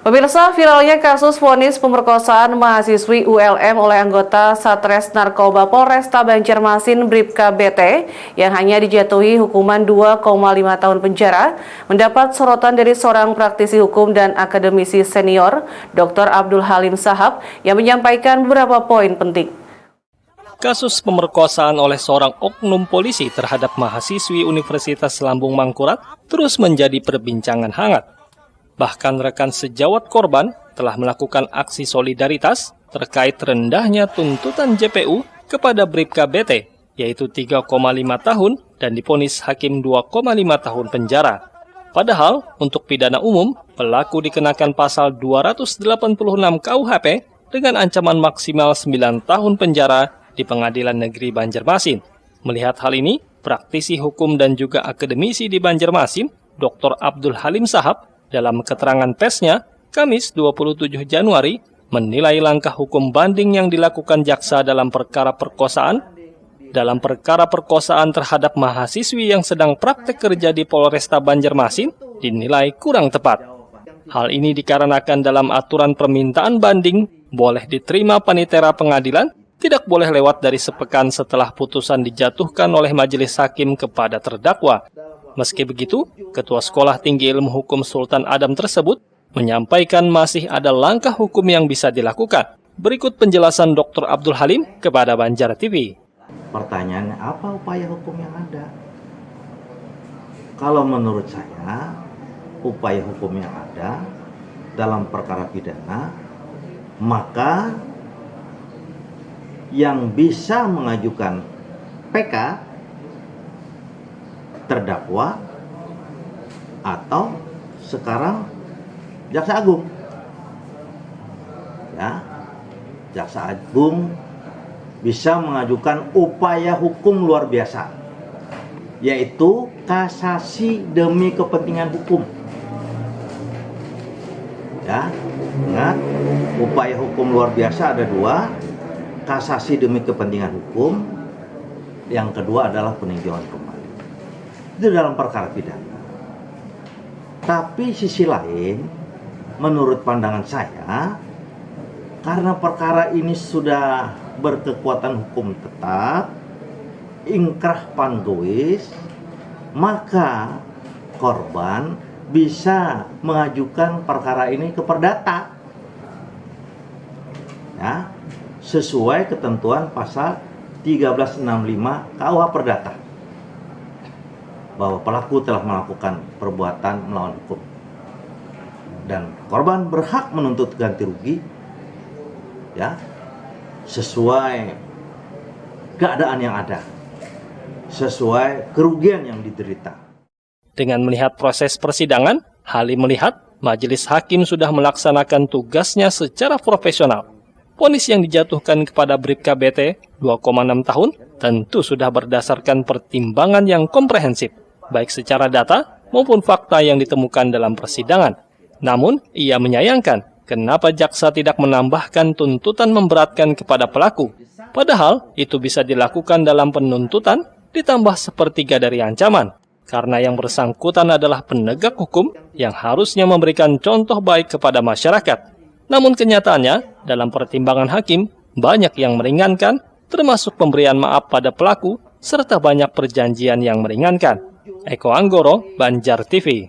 Pemirsa, viralnya kasus vonis pemerkosaan mahasiswi ULM oleh anggota Satres Narkoba Polresta Banjarmasin Bribka BT yang hanya dijatuhi hukuman 2,5 tahun penjara mendapat sorotan dari seorang praktisi hukum dan akademisi senior, Dr. Abdul Halim Sahab, yang menyampaikan beberapa poin penting. Kasus pemerkosaan oleh seorang oknum polisi terhadap mahasiswi Universitas Lambung Mangkurat terus menjadi perbincangan hangat. Bahkan rekan sejawat korban telah melakukan aksi solidaritas terkait rendahnya tuntutan JPU kepada Bribka BT, yaitu 3,5 tahun dan divonis hakim 2,5 tahun penjara. Padahal, untuk pidana umum, pelaku dikenakan pasal 286 KUHP dengan ancaman maksimal 9 tahun penjara di Pengadilan Negeri Banjarmasin. Melihat hal ini, praktisi hukum dan juga akademisi di Banjarmasin, Dr. Abdul Halim Sahab, dalam keterangan persnya, Kamis 27 Januari, menilai langkah hukum banding yang dilakukan jaksa dalam perkara perkosaan terhadap mahasiswi yang sedang praktek kerja di Polresta Banjarmasin dinilai kurang tepat. Hal ini dikarenakan dalam aturan permintaan banding boleh diterima panitera pengadilan, tidak boleh lewat dari sepekan setelah putusan dijatuhkan oleh majelis hakim kepada terdakwa. Meski begitu, Ketua Sekolah Tinggi Ilmu Hukum Sultan Adam tersebut menyampaikan masih ada langkah hukum yang bisa dilakukan. Berikut penjelasan Dr. Abdul Halim kepada Banjar TV. Pertanyaannya, apa upaya hukum yang ada? Kalau menurut saya, upaya hukum yang ada dalam perkara pidana, maka yang bisa mengajukan PK terdakwa atau sekarang Jaksa Agung. Ya, Jaksa Agung bisa mengajukan upaya hukum luar biasa, yaitu kasasi demi kepentingan hukum. Ya, ingat, upaya hukum luar biasa ada dua, kasasi demi kepentingan hukum, yang kedua adalah peninjauan kembali. Itu dalam perkara pidana. Tapi sisi lain, menurut pandangan saya, karena perkara ini sudah berkekuatan hukum tetap, ingkrah pantuis, maka korban bisa mengajukan perkara ini ke perdata, ya, sesuai ketentuan pasal 1365 KUH Perdata, bahwa pelaku telah melakukan perbuatan melawan hukum dan korban berhak menuntut ganti rugi, ya, sesuai keadaan yang ada, sesuai kerugian yang diderita. Dengan melihat proses persidangan, Halim melihat majelis hakim sudah melaksanakan tugasnya secara profesional. Vonis yang dijatuhkan kepada Bribka BT 2,6 tahun tentu sudah berdasarkan pertimbangan yang komprehensif, baik secara data maupun fakta yang ditemukan dalam persidangan. Namun, ia menyayangkan kenapa jaksa tidak menambahkan tuntutan memberatkan kepada pelaku. Padahal, itu bisa dilakukan dalam penuntutan ditambah sepertiga dari ancaman. Karena yang bersangkutan adalah penegak hukum yang harusnya memberikan contoh baik kepada masyarakat. Namun kenyataannya, dalam pertimbangan hakim, banyak yang meringankan, termasuk pemberian maaf pada pelaku, serta banyak perjanjian yang meringankan. Eko Anggoro, Banjar TV.